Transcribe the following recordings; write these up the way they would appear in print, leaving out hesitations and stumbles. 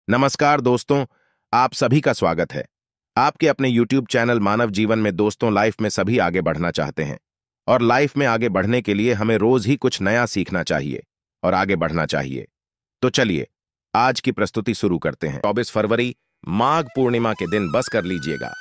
नमस्कार दोस्तों, आप सभी का स्वागत है। आपके अपने YouTube चैनल मानव जीवन में दोस्तों, लाइफ में सभी आगे बढ़ना चाहते हैं और लाइफ में आगे बढ़ने के लिए हमें रोज ही कुछ नया सीखना चाहिए और आगे बढ़ना चाहिए। तो चलिए आज की प्रस्तुति शुरू करते हैं। 24 फरवरी माघ पूर्णिमा के दिन बस कर लीजिएगा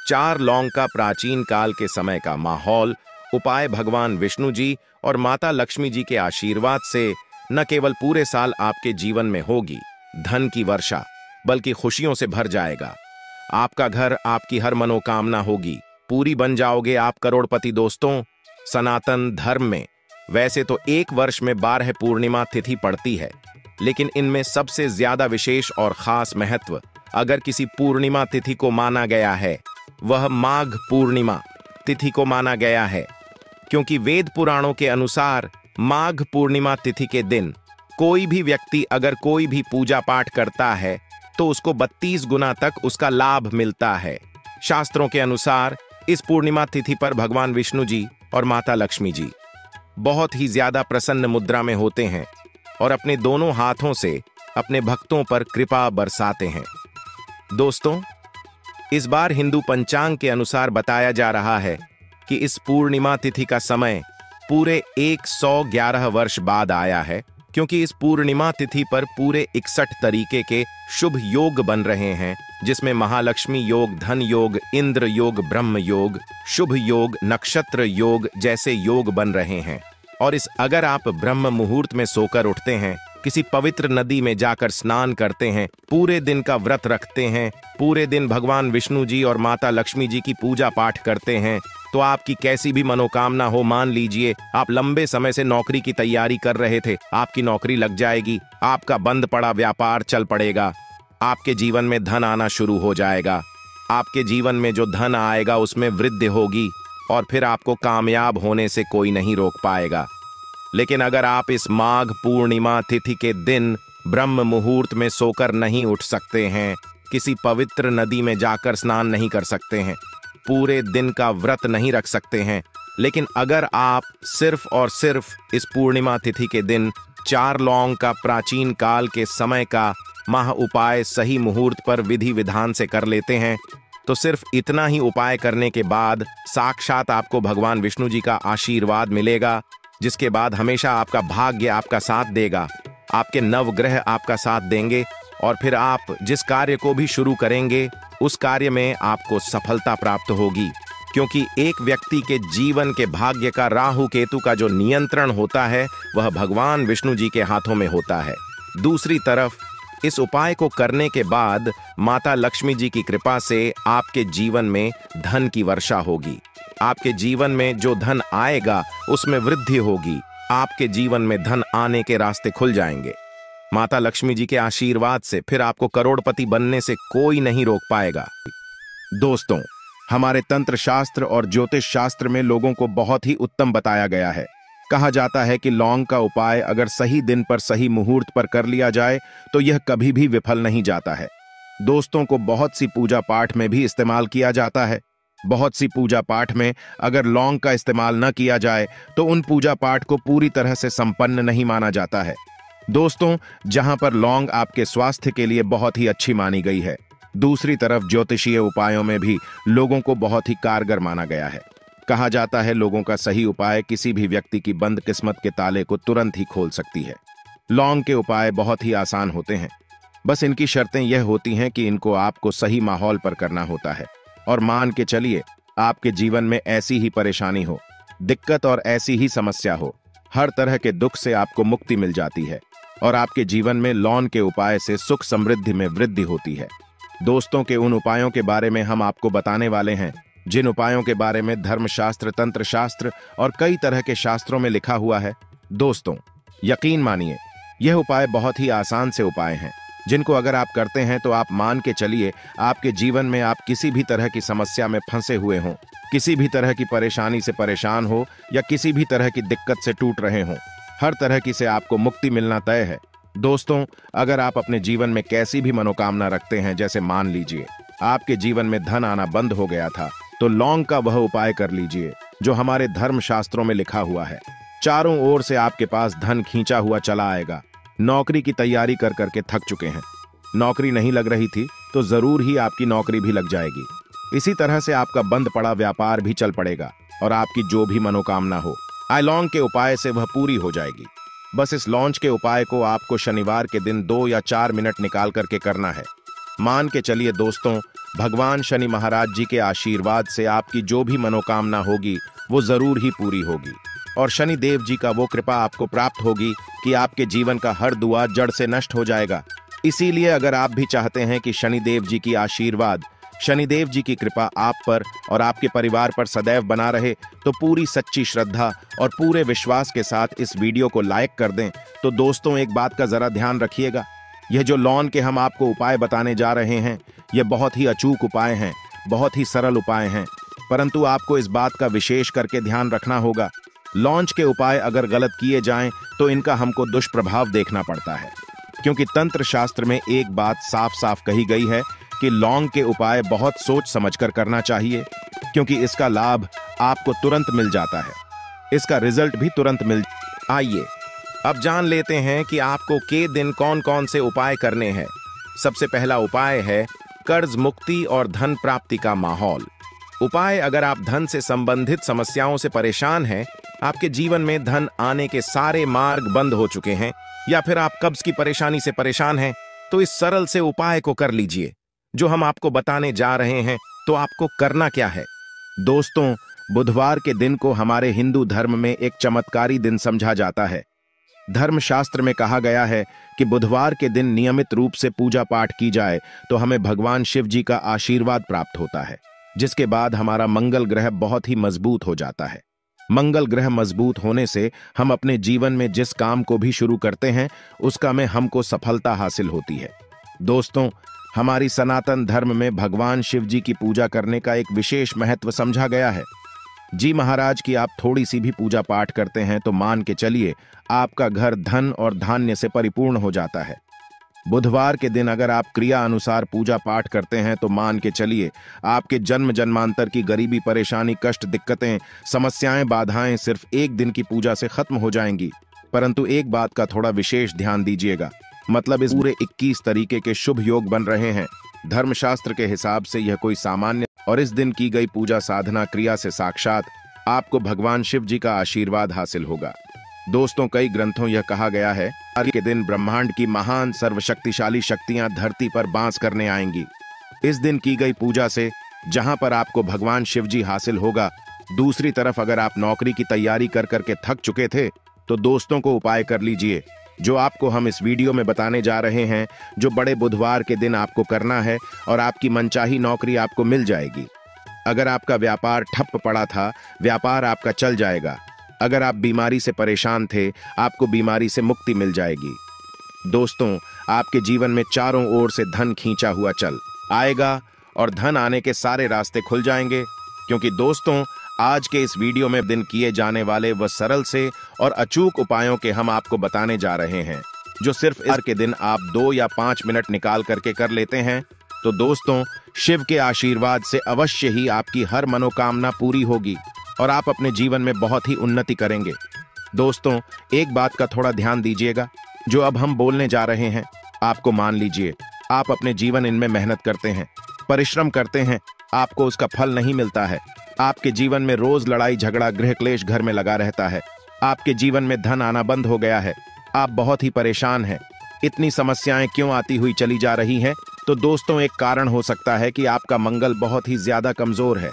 4 लौंग का प्राचीन काल के समय का माहौल उपाय भगवान विष्णु जी और माता लक्ष्मी जी के आशीर्वाद से न केवल पूरे साल आपके जीवन में होगी धन की वर्षा, बल्कि खुशियों से भर जाएगा। आपका घर, आपकी हर मनोकामना होगी पूरी, बन जाओगे आप करोड़पति। दोस्तों, सनातन धर्म में वैसे तो एक वर्ष में 12 पूर्णिमा तिथि पड़ती है, लेकिन इनमें सबसे ज्यादा विशेष और खास महत्व अगर किसी पूर्णिमा तिथि को माना गया है, वह माघ पूर्णिमा तिथि को माना गया है, क्योंकि वेद पुराणों के अनुसार माघ पूर्णिमा तिथि के दिन कोई भी व्यक्ति अगर कोई भी पूजा पाठ करता है तो उसको 32 गुना तक उसका लाभ मिलता है। शास्त्रों के अनुसार इस पूर्णिमा तिथि पर भगवान विष्णु जी और माता लक्ष्मी जी बहुत ही ज्यादा प्रसन्न मुद्रा में होते हैं और अपने दोनों हाथों से अपने भक्तों पर कृपा बरसाते हैं। दोस्तों, इस बार हिंदू पंचांग के अनुसार बताया जा रहा है कि इस पूर्णिमा तिथि का समय पूरे 111 वर्ष बाद आया है, क्योंकि इस पूर्णिमा तिथि पर पूरे 61 तरीके के शुभ योग बन रहे हैं, जिसमें महालक्ष्मी योग, धन योग, इंद्र योग, ब्रह्म योग, शुभ योग, नक्षत्र योग जैसे योग बन रहे हैं। और अगर आप ब्रह्म मुहूर्त में सोकर उठते हैं, किसी पवित्र नदी में जाकर स्नान करते हैं, पूरे दिन का व्रत रखते हैं, पूरे दिन भगवान विष्णु जी और माता लक्ष्मी जी की पूजा पाठ करते हैं, तो आपकी कैसी भी मनोकामना हो, मान लीजिए आप लंबे समय से नौकरी की तैयारी कर रहे थे, आपकी नौकरी लग जाएगी, आपका बंद पड़ा व्यापार चल पड़ेगा, आपके जीवन में धन आना शुरू हो जाएगा, आपके जीवन में जो धन आएगा उसमें वृद्धि होगी और फिर आपको कामयाब होने से कोई नहीं रोक पाएगा। लेकिन अगर आप इस माघ पूर्णिमा तिथि के दिन ब्रह्म मुहूर्त में सोकर नहीं उठ सकते हैं, किसी पवित्र नदी में जाकर स्नान नहीं कर सकते हैं, पूरे दिन का व्रत नहीं रख सकते हैं, लेकिन अगर आप सिर्फ और सिर्फ इस पूर्णिमा तिथि के दिन 4 लौंग का प्राचीन काल के समय का महा उपाय सही मुहूर्त पर विधि विधान से कर लेते हैं, तो सिर्फ इतना ही उपाय करने के बाद साक्षात आपको भगवान विष्णु जी का आशीर्वाद मिलेगा, जिसके बाद हमेशा आपका भाग्य आपका साथ देगा, आपके नवग्रह आपका साथ देंगे और फिर आप जिस कार्य को भी शुरू करेंगे उस कार्य में आपको सफलता प्राप्त होगी, क्योंकि एक व्यक्ति के जीवन के भाग्य का राहु केतु का जो नियंत्रण होता है वह भगवान विष्णु जी के हाथों में होता है। दूसरी तरफ इस उपाय को करने के बाद माता लक्ष्मी जी की कृपा से आपके जीवन में धन की वर्षा होगी, आपके जीवन में जो धन आएगा उसमें वृद्धि होगी, आपके जीवन में धन आने के रास्ते खुल जाएंगे। माता लक्ष्मी जी के आशीर्वाद से फिर आपको करोड़पति बनने से कोई नहीं रोक पाएगा। दोस्तों, हमारे तंत्र शास्त्र और ज्योतिष शास्त्र में लोगों को बहुत ही उत्तम बताया गया है। कहा जाता है कि लौंग का उपाय अगर सही दिन पर सही मुहूर्त पर कर लिया जाए तो यह कभी भी विफल नहीं जाता है। दोस्तों को बहुत सी पूजा पाठ में भी इस्तेमाल किया जाता है। बहुत सी पूजा पाठ में अगर लौंग का इस्तेमाल न किया जाए तो उन पूजा पाठ को पूरी तरह से संपन्न नहीं माना जाता है। दोस्तों, जहां पर लौंग आपके स्वास्थ्य के लिए बहुत ही अच्छी मानी गई है, दूसरी तरफ ज्योतिषीय उपायों में भी लोगों को बहुत ही कारगर माना गया है। कहा जाता है लोगों का सही उपाय किसी भी व्यक्ति की बंद किस्मत के ताले को तुरंत ही खोल सकती है। लौंग के उपाय बहुत ही आसान होते हैं, बस इनकी शर्तें यह होती हैं कि इनको आपको सही माहौल पर करना होता है। और मान के चलिए आपके जीवन में ऐसी ही परेशानी हो, दिक्कत और ऐसी ही समस्या हो, हर तरह के दुख से आपको मुक्ति मिल जाती है और आपके जीवन में लौंग के उपाय से सुख समृद्धि में वृद्धि होती है। दोस्तों के उन उपायों के बारे में हम आपको बताने वाले हैं जिन उपायों के बारे में धर्मशास्त्र, तंत्र शास्त्र और कई तरह के शास्त्रों में लिखा हुआ है। दोस्तों, यकीन मानिए यह उपाय बहुत ही आसान से उपाय हैं, जिनको अगर आप करते हैं तो आप मान के चलिए आपके जीवन में आप किसी भी तरह की समस्या में फंसे हुए हों, किसी भी तरह की परेशानी से परेशान हो या किसी भी तरह की दिक्कत से टूट रहे हों, हर तरह की से आपको मुक्ति मिलना तय है। दोस्तों, अगर आप अपने जीवन में कैसी भी मनोकामना रखते हैं, जैसे मान लीजिए आपके जीवन में धन आना बंद हो गया था, तो लौंग का वह उपाय कर लीजिए जो हमारे धर्म शास्त्रों में लिखा हुआ है। चारों ओर से आपके पास धन खींचा हुआ चला आएगा। नौकरी की तैयारी कर करके थक चुके हैं, नौकरी नहीं लग रही थी तो जरूर ही आपकी नौकरी भी लग जाएगी। इसी तरह से आपका बंद पड़ा व्यापार भी चल पड़ेगा और आपकी जो भी मनोकामना हो आई लॉन्ग के उपाय से वह पूरी हो जाएगी। बस इस लॉन्च के उपाय को आपको शनिवार के दिन 2 या 4 मिनट निकाल करके करना है। मान के चलिए दोस्तों, भगवान शनि महाराज जी के आशीर्वाद से आपकी जो भी मनोकामना होगी वो जरूर ही पूरी होगी और शनि देव जी का वो कृपा आपको प्राप्त होगी कि आपके जीवन का हर दुआ जड़ से नष्ट हो जाएगा। इसीलिए अगर आप भी चाहते हैं कि शनि देव जी की आशीर्वाद, शनिदेव जी की कृपा आप पर और आपके परिवार पर सदैव बना रहे, तो पूरी सच्ची श्रद्धा और पूरे विश्वास के साथ इस वीडियो को लाइक कर दें। तो दोस्तों एक बात का जरा ध्यान रखिएगा, यह जो लॉन के हम आपको उपाय बताने जा रहे हैं ये बहुत ही अचूक उपाय हैं, बहुत ही सरल उपाय हैं, परंतु आपको इस बात का विशेष करके ध्यान रखना होगा। लॉन्च के उपाय अगर गलत किए जाएं तो इनका हमको दुष्प्रभाव देखना पड़ता है, क्योंकि तंत्र शास्त्र में एक बात साफ साफ कही गई है कि लौंग के उपाय बहुत सोच समझकर करना चाहिए, क्योंकि इसका लाभ आपको तुरंत मिल जाता है, इसका रिजल्ट भी तुरंत मिल। आइए अब जान लेते हैं कि आपको के दिन कौन कौन से उपाय करने हैं। सबसे पहला उपाय है कर्ज मुक्ति और धन प्राप्ति का माहौल। उपाय, अगर आप धन से संबंधित समस्याओं से परेशान हैं, आपके जीवन में धन आने के सारे मार्ग बंद हो चुके हैं, या फिर आप कब्ज की परेशानी से परेशान हैं, तो इस सरल से उपाय को कर लीजिए जो हम आपको बताने जा रहे हैं। तो आपको करना क्या है दोस्तों, बुधवार के दिन को हमारे हिंदू धर्म में एक चमत्कारी दिन समझा जाता है। धर्मशास्त्र में कहा गया है कि बुधवार के दिन नियमित रूप से पूजा पाठ की जाए तो हमें भगवान शिव जी का आशीर्वाद प्राप्त होता है, जिसके बाद हमारा मंगल ग्रह बहुत ही मजबूत हो जाता है। मंगल ग्रह मजबूत होने से हम अपने जीवन में जिस काम को भी शुरू करते हैं उसका में हमको सफलता हासिल होती है। दोस्तों, हमारी सनातन धर्म में भगवान शिव जी की पूजा करने का एक विशेष महत्व समझा गया है। जी महाराज की आप थोड़ी सी भी पूजा पाठ करते हैं तो मान के चलिए आपका घर धन और धान्य से परिपूर्ण हो जाता है। बुधवार के दिन अगर आप क्रिया अनुसार पूजा पाठ करते हैं तो मान के चलिए आपके जन्म जन्मांतर की गरीबी, परेशानी, कष्ट, दिक्कतें, समस्याएं, बाधाएं सिर्फ एक दिन की पूजा से खत्म हो जाएंगी। परंतु एक बात का थोड़ा विशेष ध्यान दीजिएगा, मतलब इस पूरे 21 तरीके के शुभ योग बन रहे हैं। धर्मशास्त्र के हिसाब से यह कोई सामान्य और इस दिन की गई पूजा साधना क्रिया से साक्षात आपको भगवान शिव जी का आशीर्वाद हासिल होगा। दोस्तों, कई ग्रंथों यह कहा गया है आज के दिन ब्रह्मांड की महान सर्वशक्तिशाली शक्तियां धरती पर बांस करने आएंगी। इस दिन की गई पूजा से जहां पर आपको भगवान शिव जी हासिल होगा, दूसरी तरफ अगर आप नौकरी की तैयारी कर करके थक चुके थे तो दोस्तों को उपाय कर लीजिए जो आपको हम इस वीडियो में बताने जा रहे हैं, जो बड़े बुधवार के दिन आपको करना है और आपकी मनचाही नौकरी आपको मिल जाएगी। अगर आपका व्यापार ठप पड़ा था, व्यापार आपका चल जाएगा। अगर आप बीमारी से परेशान थे, आपको बीमारी से मुक्ति मिल जाएगी। दोस्तों, आपके जीवन में चारों ओर से धन खींचा हुआ चल आएगा और धन आने के सारे रास्ते खुल जाएंगे, क्योंकि दोस्तों आज के इस वीडियो में दिन किए जाने वाले वह सरल से और अचूक उपायों के हम आपको बताने जा रहे हैं, जो सिर्फ इस के दिन आप 2 या 5 मिनट निकाल करके कर लेते हैं तो दोस्तों शिव के आशीर्वाद से अवश्य ही आपकी हर मनोकामना पूरी होगी और आप अपने जीवन में बहुत ही उन्नति करेंगे। दोस्तों, एक बात का थोड़ा ध्यान दीजिएगा, जो अब हम बोलने जा रहे हैं आपको मान लीजिए आप अपने जीवन इनमें मेहनत करते हैं, परिश्रम करते हैं, आपको उसका फल नहीं मिलता है। आपके जीवन में रोज लड़ाई झगड़ा, गृह क्लेश घर में लगा रहता है। आपके जीवन में धन आना बंद हो गया है, आप बहुत ही परेशान हैं। इतनी समस्याएं क्यों आती हुई चली जा रही हैं? तो दोस्तों एक कारण हो सकता है कि आपका मंगल बहुत ही ज्यादा कमजोर है।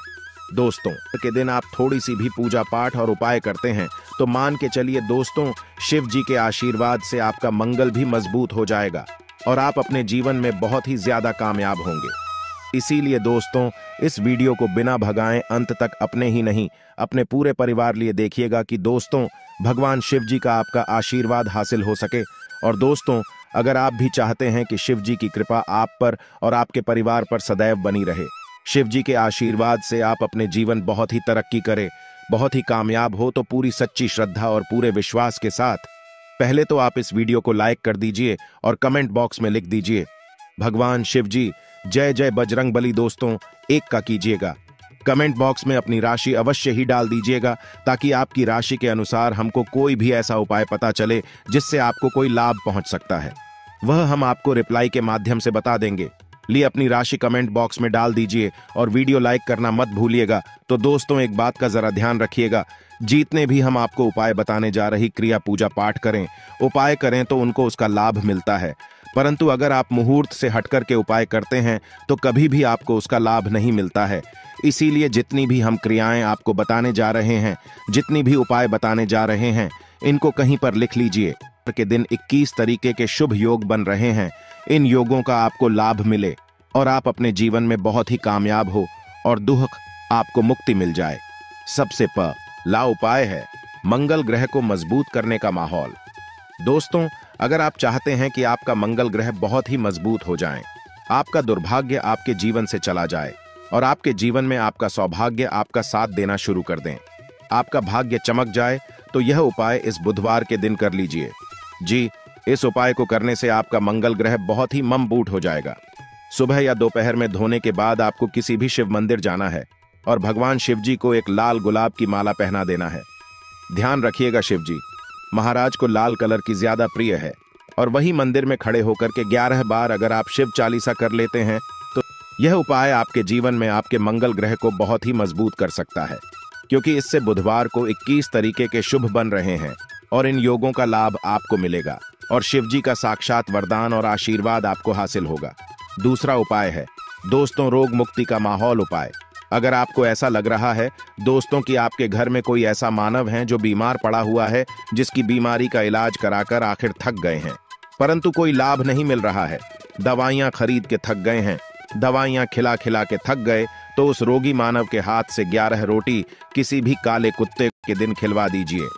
दोस्तों के दिन आप थोड़ी सी भी पूजा पाठ और उपाय करते हैं तो मान के चलिए दोस्तों शिव जी के आशीर्वाद से आपका मंगल भी मजबूत हो जाएगा और आप अपने जीवन में बहुत ही ज्यादा कामयाब होंगे। इसीलिए दोस्तों इस वीडियो को बिना भगाएं अंत तक अपने ही नहीं अपने पूरे परिवार लिए देखिएगा कि दोस्तों भगवान शिव जी का आपका आशीर्वाद हासिल हो सके। और दोस्तों अगर आप भी चाहते हैं कि शिव जी की कृपा आप पर और आपके परिवार पर सदैव बनी रहे, शिव जी के आशीर्वाद से आप अपने जीवन बहुत ही तरक्की करें, बहुत ही कामयाब हो, तो पूरी सच्ची श्रद्धा और पूरे विश्वास के साथ पहले तो आप इस वीडियो को लाइक कर दीजिए और कमेंट बॉक्स में लिख दीजिए भगवान शिव जी जय जय बजरंग बली। दोस्तों एक का कीजिएगा, कमेंट बॉक्स में अपनी राशि अवश्य ही डाल दीजिएगा ताकि आपकी राशि के अनुसार हमको कोई भी ऐसा उपाय पता चले जिससे आपको कोई लाभ पहुंच सकता है। वह हम आपको रिप्लाई के माध्यम से बता देंगे। लिए अपनी राशि कमेंट बॉक्स में डाल दीजिए और वीडियो लाइक करना मत भूलिएगा। तो दोस्तों, एक बात का जरा ध्यान रखिएगा, जितने भी हम आपको उपाय बताने जा रही क्रिया पूजा पाठ करें, उपाय करें तो उनको उसका लाभ मिलता है, परंतु अगर आप मुहूर्त से हटकर के उपाय करते हैं तो कभी भी आपको उसका लाभ नहीं मिलता है। इसीलिए जितनी भी हम क्रियाएं आपको बताने जा रहे हैं, जितनी भी उपाय बताने जा रहे हैं, इनको कहीं पर लिख लीजिए के दिन 21 तरीके के शुभ योग बन रहे हैं। इन योगों का आपको लाभ मिले और आप अपने जीवन में बहुत ही कामयाब हो और दुख आपको मुक्ति मिल जाए। सबसे पहला उपाय है मंगल ग्रह को मजबूत करने का माहौल। दोस्तों, अगर आप चाहते हैं कि आपका मंगल ग्रह बहुत ही मजबूत हो जाए, आपका दुर्भाग्य आपके जीवन से चला जाए और आपके जीवन में आपका सौभाग्य आपका साथ देना शुरू कर दें, आपका भाग्य चमक जाए, तो यह उपाय इस बुधवार के दिन कर लीजिए। जी, इस उपाय को करने से आपका मंगल ग्रह बहुत ही मजबूत हो जाएगा। सुबह या दोपहर में धोने के बाद आपको किसी भी शिव मंदिर जाना है और भगवान शिव जी को एक लाल गुलाब की माला पहना देना है। ध्यान रखिएगा, शिव जी महाराज को लाल कलर की ज्यादा प्रिय है और वही मंदिर में खड़े होकर के 11 बार अगर आप शिव चालीसा कर लेते हैं तो यह उपाय आपके जीवन में आपके मंगल ग्रह को बहुत ही मजबूत कर सकता है, क्योंकि इससे बुधवार को 21 तरीके के शुभ बन रहे हैं और इन योगों का लाभ आपको मिलेगा और शिव जी का साक्षात वरदान और आशीर्वाद आपको हासिल होगा। दूसरा उपाय है दोस्तों रोग मुक्ति का माहौल उपाय। अगर आपको ऐसा लग रहा है दोस्तों कि आपके घर में कोई ऐसा मानव है जो बीमार पड़ा हुआ है, जिसकी बीमारी का इलाज कराकर आखिर थक गए हैं, परंतु कोई लाभ नहीं मिल रहा है, दवाइयां खरीद के थक गए हैं, दवाइयां खिला खिला के थक गए, तो उस रोगी मानव के हाथ से 11 रोटी किसी भी काले कुत्ते के दिन खिलवा दीजिए।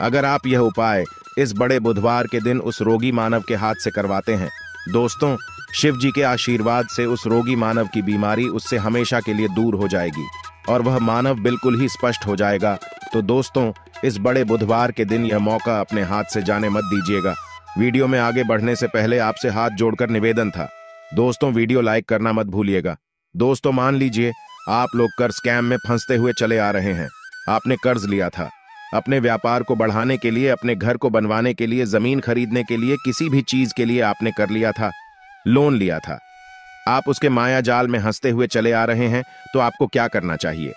अगर आप यह उपाय इस बड़े बुधवार के दिन उस रोगी मानव के हाथ से करवाते हैं, दोस्तों शिव जी के आशीर्वाद से उस रोगी मानव की बीमारी उससे हमेशा के लिए दूर हो जाएगी और वह मानव बिल्कुल ही स्पष्ट हो जाएगा। तो दोस्तों, इस बड़े बुधवार के दिन यह मौका अपने हाथ से जाने मत दीजिएगा। वीडियो में आगे बढ़ने से पहले आपसे हाथ जोड़कर निवेदन था, दोस्तों वीडियो लाइक करना मत भूलिएगा। दोस्तों, मान लीजिए आप लोग कर्ज स्कैम में फंसते हुए चले आ रहे हैं। आपने कर्ज लिया था अपने व्यापार को बढ़ाने के लिए, अपने घर को बनवाने के लिए, जमीन खरीदने के लिए, किसी भी चीज के लिए आपने कर लिया था, लोन लिया था। आप उसके माया जाल में हंसते हुए चले आ रहे हैं। तो आपको क्या करना चाहिए?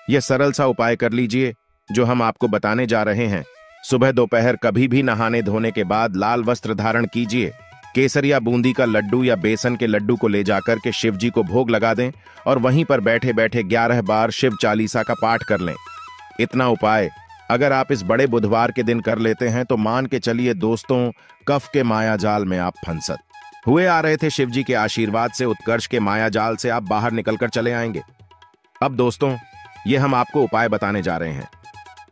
यह सरल सा उपाय कर लीजिए जो हम आपको बताने जा रहे हैं। सुबह दोपहर कभी भी नहाने धोने के बाद लाल वस्त्र धारण कीजिए, केसर या बूंदी का लड्डू या बेसन के लड्डू को ले जाकर के शिव जी को भोग लगा दें और वहीं पर बैठे बैठे 11 बार शिव चालीसा का पाठ कर लें। इतना उपाय अगर आप इस बड़े बुधवार के दिन कर लेते हैं तो मान के चलिए दोस्तों, कफ के माया जाल में आप फंसत हुए आ रहे थे, शिव जी के आशीर्वाद से उत्कर्ष के माया जाल से आप बाहर निकलकर चले आएंगे। अब दोस्तों, ये हम आपको उपाय बताने जा रहे हैं।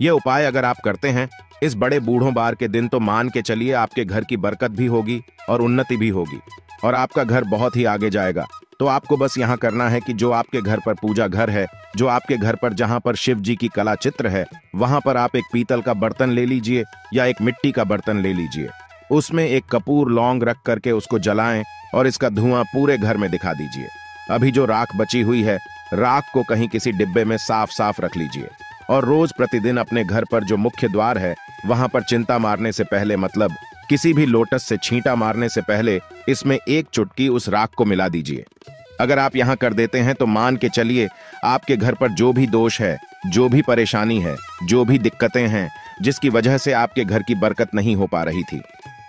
ये उपाय अगर आप करते हैं इस बड़े बूढ़ों बार के दिन, तो मान के चलिए आपके घर की बरकत भी होगी और उन्नति भी होगी और आपका घर बहुत ही आगे जाएगा। तो आपको बस यहाँ करना है कि जो आपके घर पर पूजा घर है, जो आपके घर पर जहाँ पर शिव जी की कला चित्र है, वहां पर आप एक पीतल का बर्तन ले लीजिए या एक मिट्टी का बर्तन ले लीजिए। उसमें एक कपूर लौंग रख करके उसको जलाएं और इसका धुआं पूरे घर में दिखा दीजिए। अभी जो राख बची हुई है, राख को कहीं किसी डिब्बे में साफ साफ रख लीजिए और रोज प्रतिदिन अपने घर पर जो मुख्य द्वार है वहां पर चिंता मारने से पहले, मतलब किसी भी लोटस से छींटा मारने से पहले, इसमें एक चुटकी उस राख को मिला दीजिए। अगर आप यहां कर देते हैं तो मान के चलिए आपके घर पर जो भी दोष है, जो भी परेशानी है, जो भी दिक्कतें हैं, जिसकी वजह से आपके घर की बरकत नहीं हो पा रही थी,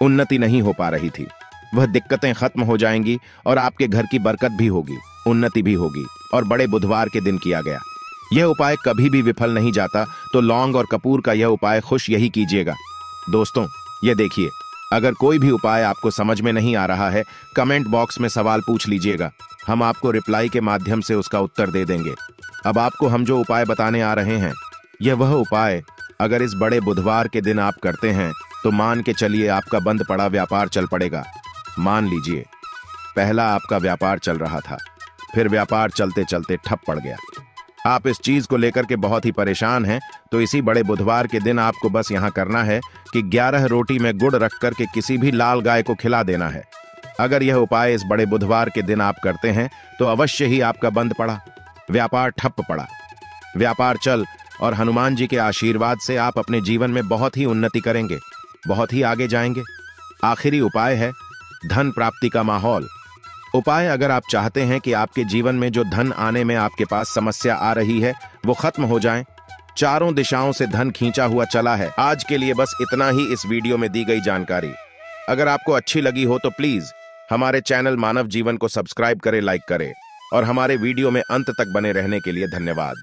उन्नति नहीं हो पा रही थी, वह दिक्कतें खत्म हो जाएंगी और आपके घर की बरकत भी होगी, उन्नति भी होगी। और बड़े बुधवार के दिन किया गया यह उपाय कभी भी विफल नहीं जाता। तो लौंग और कपूर का यह उपाय खुश यही कीजिएगा। दोस्तों, ये देखिए, अगर कोई भी उपाय आपको समझ में नहीं आ रहा है, कमेंट बॉक्स में सवाल पूछ लीजिएगा, हम आपको रिप्लाई के माध्यम से उसका उत्तर दे देंगे। अब आपको हम जो उपाय बताने आ रहे हैं, यह वह उपाय अगर इस बड़े बुधवार के दिन आप करते हैं तो मान के चलिए आपका बंद पड़ा व्यापार चल पड़ेगा। मान लीजिए पहला आपका व्यापार चल रहा था, फिर व्यापार चलते चलते ठप पड़ गया। आप इस चीज को लेकर के बहुत ही परेशान हैं। तो इसी बड़े बुधवार के दिन आपको बस यहां करना है कि 11 रोटी में गुड़ रख करके किसी भी लाल गाय को खिला देना है। अगर यह उपाय इस बड़े बुधवार के दिन आप करते हैं तो अवश्य ही आपका बंद पड़ा व्यापार ठप पड़ा व्यापार चल और हनुमान जी के आशीर्वाद से आप अपने जीवन में बहुत ही उन्नति करेंगे, बहुत ही आगे जाएंगे। आखिरी उपाय है धन प्राप्ति का माहौल। उपाय: अगर आप चाहते हैं कि आपके जीवन में जो धन आने में आपके पास समस्या आ रही है वो खत्म हो जाए, चारों दिशाओं से धन खींचा हुआ चला है। आज के लिए बस इतना ही इस वीडियो में दी गई जानकारी। अगर आपको अच्छी लगी हो तो प्लीज हमारे चैनल मानव जीवन को सब्सक्राइब करें, लाइक करें और हमारे वीडियो में अंत तक बने रहने के लिए धन्यवाद।